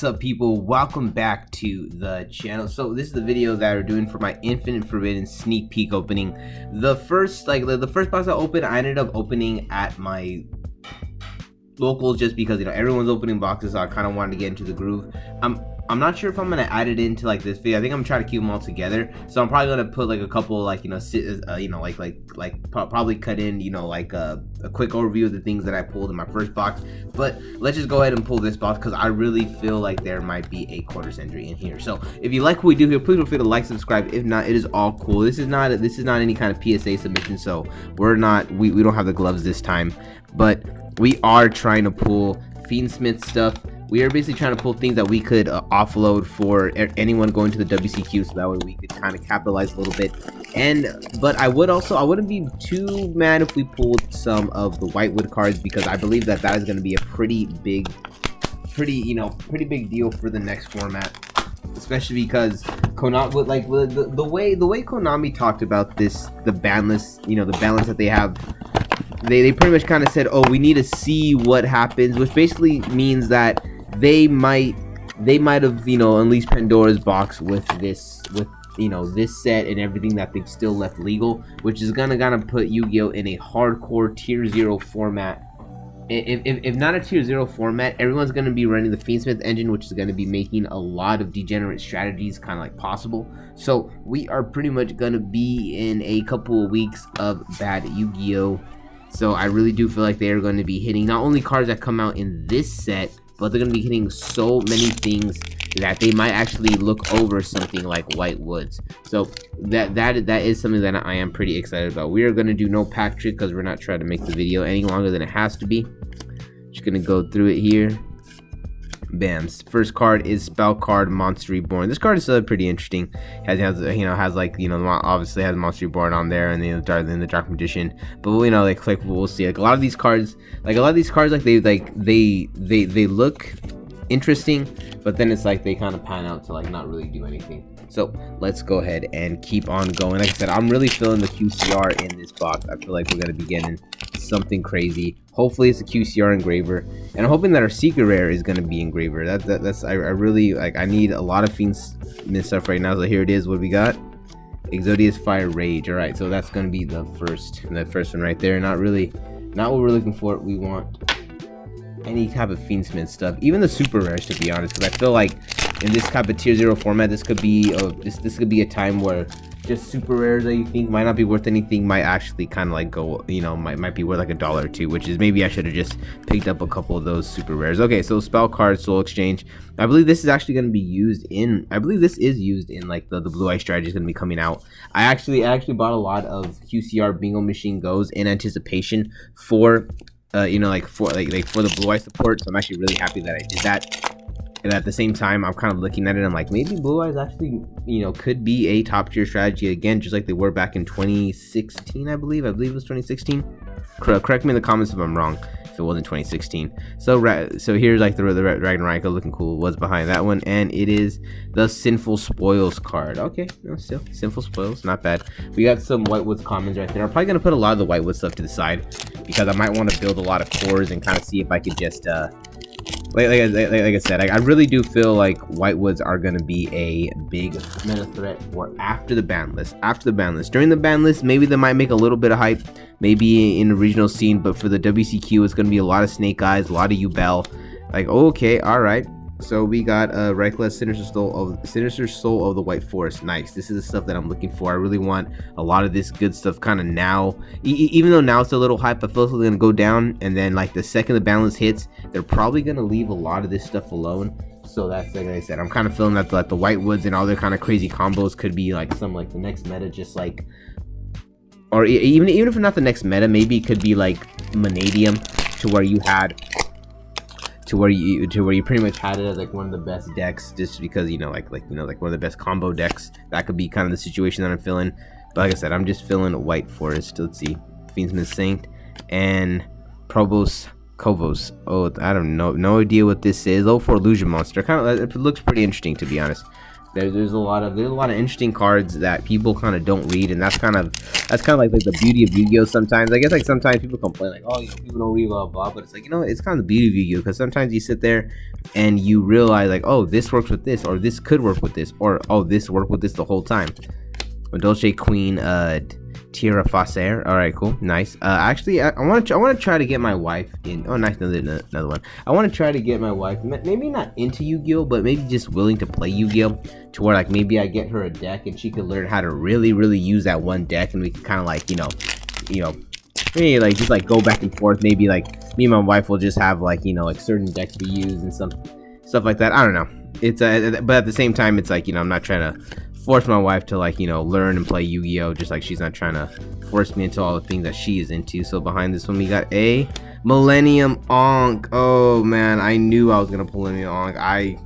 What's up, people? Welcome back to the channel. So this is the video that we're doing for my Infinite Forbidden sneak peek opening. The first box I opened, I ended up opening at my locals just because everyone's opening boxes, so I kind of wanted to get into the groove. I'm not sure if I'm gonna add it into this video. I think I'm gonna try to keep them all together. So I'm probably gonna put a couple probably cut in a quick overview of the things that I pulled in my first box. But let's just go ahead and pull this box because I really feel like there might be a quarter century in here. So if you like what we do here, please feel free to like, subscribe. If not, it is all cool. This is not any kind of PSA submission, so we don't have the gloves this time, but we are trying to pull Fiendsmith stuff. We are basically trying to pull things that we could offload for anyone going to the WCQ, so that way we could kind of capitalize a little bit. But I wouldn't be too mad if we pulled some of the Whitewood cards, because I believe that is going to be a pretty big deal for the next format, especially because Konami, the way Konami talked about this, the ban list, the balance that they have. They pretty much kind of said, oh, we need to see what happens, which basically means that they might have unleashed Pandora's box with this set and everything that they've still left legal, which is gonna put Yu-Gi-Oh in a hardcore tier 0 format. If not a tier 0 format, everyone's gonna be running the Fiendsmith engine, which is gonna be making a lot of degenerate strategies possible. So we are pretty much gonna be in a couple of weeks of bad Yu-Gi-Oh. So I really do feel like they are going to be hitting not only cards that come out in this set, but they're going to be hitting so many things that they might actually look over something like Whitewoods. So that is something that I am pretty excited about. We are going to do no pack trick because we're not trying to make the video any longer than it has to be. Just going to go through it here. Bam. First card is Spell Card Monster Reborn. This card is pretty interesting. Obviously has Monster Reborn on there, and the Dark Magician. But we'll see. A lot of these cards they look interesting, but then it's they kind of pan out to not really do anything. So let's go ahead and keep on going. Like I said, I'm really feeling the QCR in this box. I feel like we're gonna be getting something crazy. Hopefully it's a QCR engraver, and I'm hoping that our secret rare is gonna be engraver. I really I need a lot of Fiendsmith stuff right now. So here it is. What we got? Exodius Fire Rage. All right, so that's gonna be the first one right there. Not what we're looking for. We want any type of Fiendsmith stuff, even the super rares, to be honest, because I feel like in this type of tier 0 format, this could be a time where just super rares that you think might not be worth anything might actually kind of go, might be worth $1 or $2, which is maybe I should have just picked up a couple of those super rares. Okay, so Spell Card Soul Exchange. I believe this is actually going to be used in, the Blue Eye strategy is going to be coming out. I actually bought a lot of QCR Bingo Machine Goes in anticipation for for the Blue Eye support. So I'm actually really happy that I did that. And at the same time, I'm kind of looking at it, I'm like, maybe Blue Eyes actually, could be a top tier strategy again, just like they were back in 2016, I believe it was 2016. Correct me in the comments if I'm wrong, if it wasn't 2016. So here's the Ragnarok looking cool. What's behind that one? And it is the Sinful Spoils card. Okay, still Sinful Spoils, not bad. We got some Whitewoods commons right there. I'm probably gonna put a lot of the Whitewood stuff to the side because I might want to build a lot of cores and kind of see if I could just like I said, I really do feel like Whitewoods are going to be a big meta threat for after the ban list. During the ban list, maybe they might make a little bit of hype, maybe in the regional scene, but for the WCQ, it's going to be a lot of Snake Eyes, a lot of Ubel. Okay, all right. So we got Reichlet, Sinister Soul of the White Forest. Nice. This is the stuff that I'm looking for. I really want a lot of this good stuff kind of now. Even though now it's a little hype, I feel it's going to go down. And then the second the balance hits, they're probably going to leave a lot of this stuff alone. So that's like I said, I'm kind of feeling that the Whitewoods and all their kind of crazy combos could be some the next meta, just or even if not the next meta, maybe it could be Vanadium, to where you had. To where you pretty much had it as one of the best decks, just because one of the best combo decks. That could be kind of the situation that I'm feeling. But like I said, I'm just feeling White Forest. Let's see, Fiendsmith Saint and Probos Kovos. Oh, I don't know, no idea what this is. Oh, for Illusion Monster, it looks pretty interesting, to be honest. There's a lot of interesting cards that people kind of don't read, and that's kind of like the beauty of Yu-Gi-Oh. Sometimes I guess like sometimes people complain like, oh, people don't read blah blah, but it's like, it's kind of the beauty of Yu-Gi-Oh, because sometimes you sit there and you realize like, oh, this works with this, or this could work with this, or oh, this worked with this the whole time. Dolce Queen, Tierra Facer. All right, cool, nice. Actually, I want to try to get my wife in. Oh, nice, another one. I want to try to get my wife, maybe not into Yu-Gi-Oh, but maybe just willing to play Yu-Gi-Oh, to where like maybe I get her a deck and she could learn how to really use that one deck, and we can kind of like maybe like just like go back and forth. Maybe like me and my wife will just have like like certain decks we use and some stuff like that. I don't know. It's but at the same time, it's like I'm not trying to force my wife to like learn and play Yu-Gi-Oh, just like she's not trying to force me into all the things that she is into. So behind this one we got a Millennium Ankh. Oh man, I knew I was gonna pull Millennium Ankh.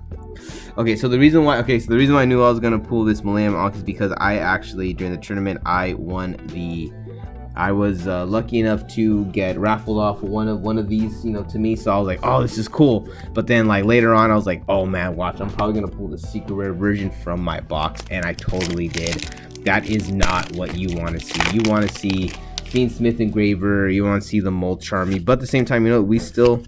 Okay, so the reason why I knew I was gonna pull this Millennium Ankh is because I actually, during the tournament, I was lucky enough to get raffled off one of these, to me. So I was like, oh, this is cool. But then like later on, I was like, oh man, watch, I'm probably gonna pull the secret rare version from my box, and I totally did. That is not what you want to see. You want to see Fiend Smith Engraver. You want to see the Molcharmy. But at the same time, we still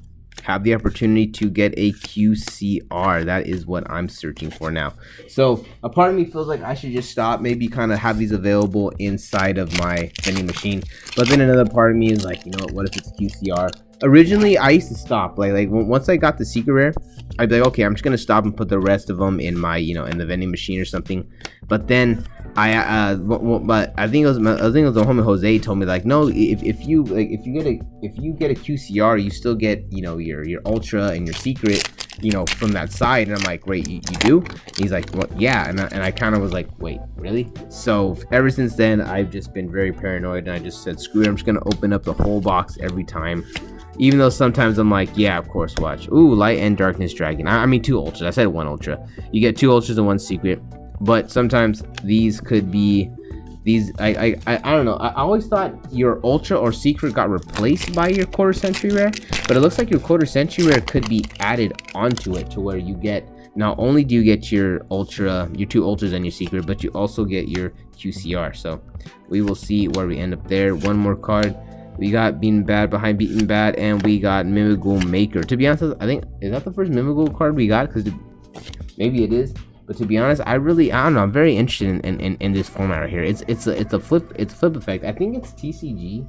have the opportunity to get a QCR. That is what I'm searching for now. So a part of me feels like I should just stop, maybe kind of have these available inside of my vending machine. But then another part of me is like, what if it's QCR? Originally, I used to stop. Like once I got the secret rare, I'd be like, okay, I'm just gonna stop and put the rest of them in my, in the vending machine or something. But then but I think it was the homie Jose told me like, no, if you get a QCR, you still get your ultra and your secret from that side. And I'm like, wait, you do? And he's like, well, yeah. And I kind of was like, wait, really? So ever since then, I've just been very paranoid, and I just said, screw it, I'm just gonna open up the whole box every time. Even though sometimes I'm like, yeah, of course, watch. Ooh, Light and Darkness Dragon. I mean, 2 ultras. I said 1 ultra. You get 2 ultras and 1 secret. But sometimes these could be I don't know. I always thought your ultra or secret got replaced by your quarter century rare, but it looks like your quarter century rare could be added onto it, to where you get, not only do you get your ultra, your 2 ultras and your secret, but you also get your QCR. So we will see where we end up there. One more card. We got Beaten Bad behind Beaten Bad, and we got Mimigul Maker. To be honest, I think, is that the first Mimigul card we got? Because maybe it is. But to be honest, I don't know. I'm very interested in this format right here. It's a flip effect. I think it's TCG.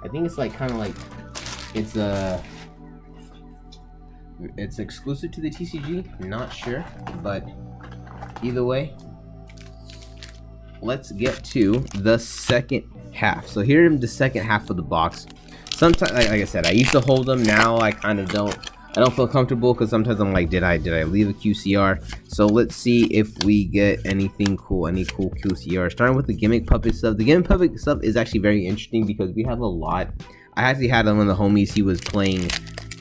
I think it's like kind of like it's exclusive to the TCG. Not sure, but either way, let's get to the second half. So here in the second half of the box. Sometimes, like I said, I used to hold them. Now I kind of don't. I don't feel comfortable, because sometimes I'm like, did I leave a QCR? So let's see if we get anything cool, any cool QCR. Starting with the Gimmick Puppet stuff. The Gimmick Puppet stuff is actually very interesting, because we have a lot. I actually had one of the homies, he was playing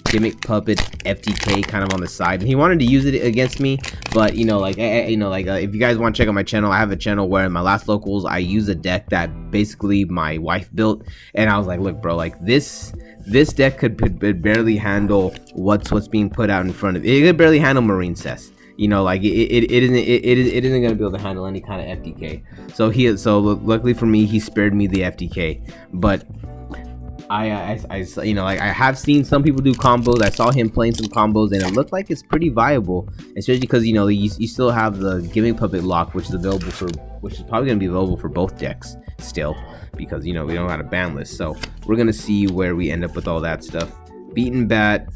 Gimmick Puppet FTK kind of on the side, and he wanted to use it against me. But if you guys want to check out my channel, I have a channel where in my last locals I use a deck that basically my wife built, and I was like, look bro, like this deck could barely handle what's being put out in front of it. It could barely handle Marine Cess. Like it isn't gonna be able to handle any kind of FTK. So luckily for me, he spared me the FTK. But I have seen some people do combos. I saw him playing some combos, and it looked like it's pretty viable, especially because you still have the Gimmick Puppet lock, which is probably gonna be available for both decks still, because we don't have a ban list. So we're gonna see where we end up with all that stuff. Beaten Bat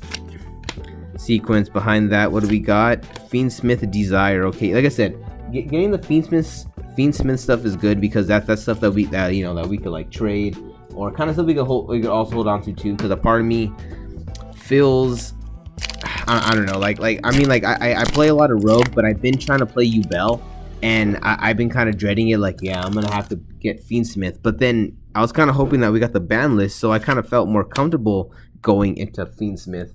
sequence. Behind that, what do we got? Fiendsmith Desire. Okay, like I said, getting the Fiendsmith stuff is good, because that's stuff that we could like trade, or kind of stuff we could also hold on to too. Because a part of me feels, I don't know, I play a lot of Rogue, but I've been trying to play Yubel, and I've been kind of dreading it. Like, yeah, I'm gonna have to get Fiendsmith. But then I was kind of hoping that we got the ban list, so I kind of felt more comfortable going into Fiendsmith.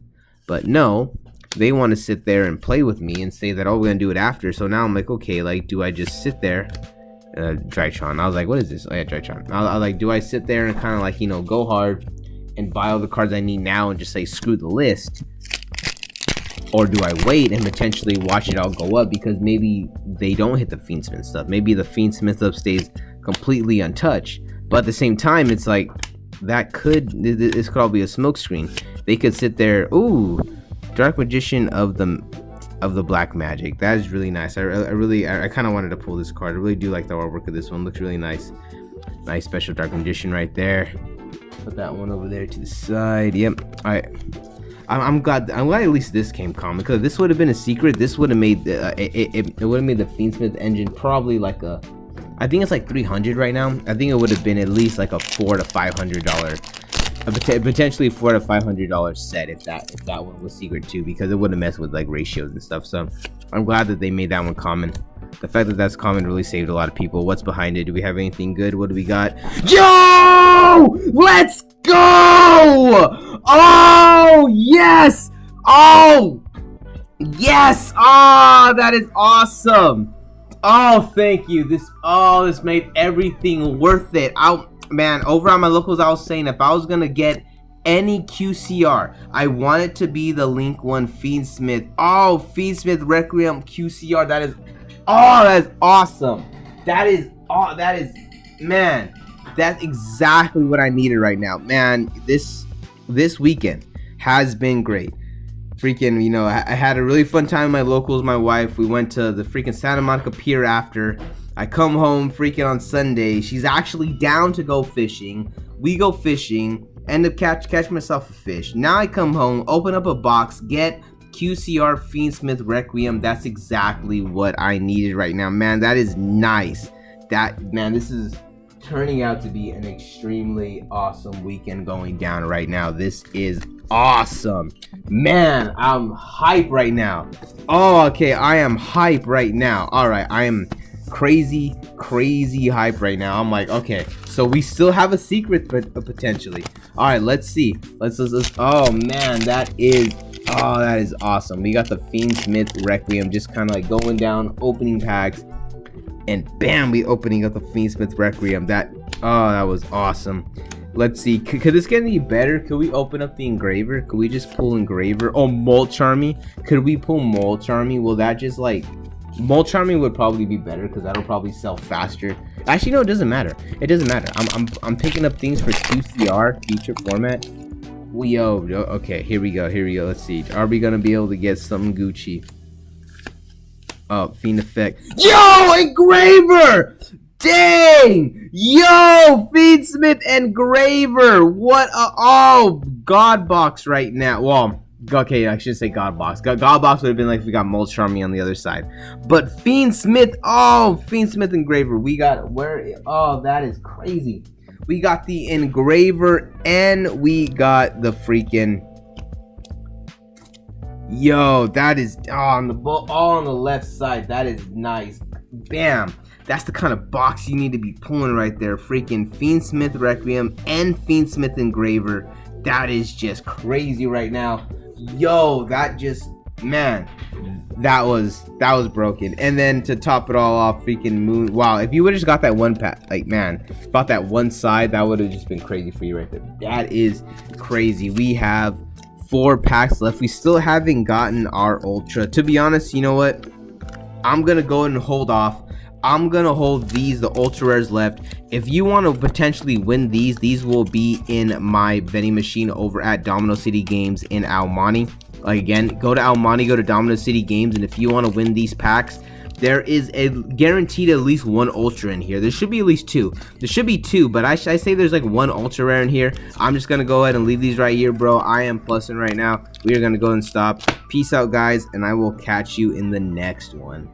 But no, they want to sit there and play with me and say that, oh, we're gonna do it after. So now I'm like, okay, like, do I just sit there? Drytron. I was like, what is this? Oh yeah, Drytron. I was like, do I sit there and kind of like, go hard and buy all the cards I need now and just say screw the list? or do I wait and potentially watch it all go up because maybe they don't hit the Fiendsmith stuff? Maybe the Fiendsmith stuff stays completely untouched. But at the same time, it's like this could all be a smokescreen. They could sit there. Ooh, Dark Magician of the Black Magic. That is really nice. I kind of wanted to pull this card. I really do like the artwork of this one. Looks really nice. Nice special Dark Magician right there. Put that one over there to the side. Yep. All right. I'm glad at least this came common, because if this would have been a secret, this would have made it would have made the Fiendsmith engine probably like I think it's like 300 right now. I think it would have been at least like a $400 to $500, potentially $400 to $500 set if that one was secret too, because it wouldn't mess with like ratios and stuff. So I'm glad that they made that one common. The fact that that's common really saved a lot of people. What's behind it? Do we have anything good? What do we got? Yo! Let's go! Oh, yes! Oh! Yes! Oh, that is awesome! Oh, thank you. This made everything worth it. Man, over on my locals, I was saying if I was gonna get any QCR, I want it to be the Link 1 Fiendsmith. Oh, Fiendsmith Requiem QCR. That is awesome. Man, that's exactly what I needed right now. Man, this weekend has been great. Freaking, you know, I had a really fun time with my locals, my wife. We went to the freaking Santa Monica Pier after. I come home freaking on Sunday. She's actually down to go fishing. We go fishing, end up catch myself a fish. Now I come home, open up a box, get QCR Fiendsmith Requiem. That's exactly what I needed right now. Man, that is nice. This is turning out to be an extremely awesome weekend going down right now. This is awesome. Man, I'm hype right now. Oh, okay, I am hype right now. All right, I am crazy hype right now. I'm like, okay, so we still have a secret, but potentially. All right, let's see. Let's. Oh man, that is awesome. We got the Fiendsmith Requiem, just kind of like going down, opening packs, and bam, we opening up the Fiendsmith Requiem. That was awesome. Let's see, could this get any better? Could we open up the engraver? Could we just pull engraver? Oh, Molcharmy. Could we pull Molcharmy? Will that just like, Molcharmy would probably be better because that'll probably sell faster. Actually, no, it doesn't matter. It doesn't matter. I'm picking up things for QCR feature format. Okay, here we go. Let's see. Are we gonna be able to get some Gucci? Oh, Fiend Effect. Yo, engraver! Dang! Yo, Fiendsmith engraver! What a God box right now. Well, okay, I should say God box. God box would have been like if we got Molcharmy on the other side. But Fiendsmith, Fiendsmith engraver. We got that is crazy. We got the engraver and we got the freaking. Yo, that is on the all on the left side. That is nice. Bam. That's the kind of box you need to be pulling right there. Freaking Fiendsmith Requiem and Fiendsmith engraver. That is just crazy right now. Yo, that was broken. And then to top it all off, freaking Moon. Wow, if you would have just got that one pack, like, man, about that one side, that would have just been crazy for you right there. That is crazy. We have 4 packs left. We still haven't gotten our Ultra. To be honest, you know what? I'm gonna go ahead and hold off. I'm gonna hold the ultra rares left. If you want to potentially win these will be in my vending machine over at Domino City Games in Almani. Like, again, go to Almani, go to Domino City Games, and if you want to win these packs, there is a guaranteed at least 1 ultra in here. There should be at least 2. There should be 2, but I say there's like 1 ultra rare in here. I'm just gonna go ahead and leave these right here, bro. I am plussing right now. We are gonna go and stop. Peace out, guys, and I will catch you in the next one.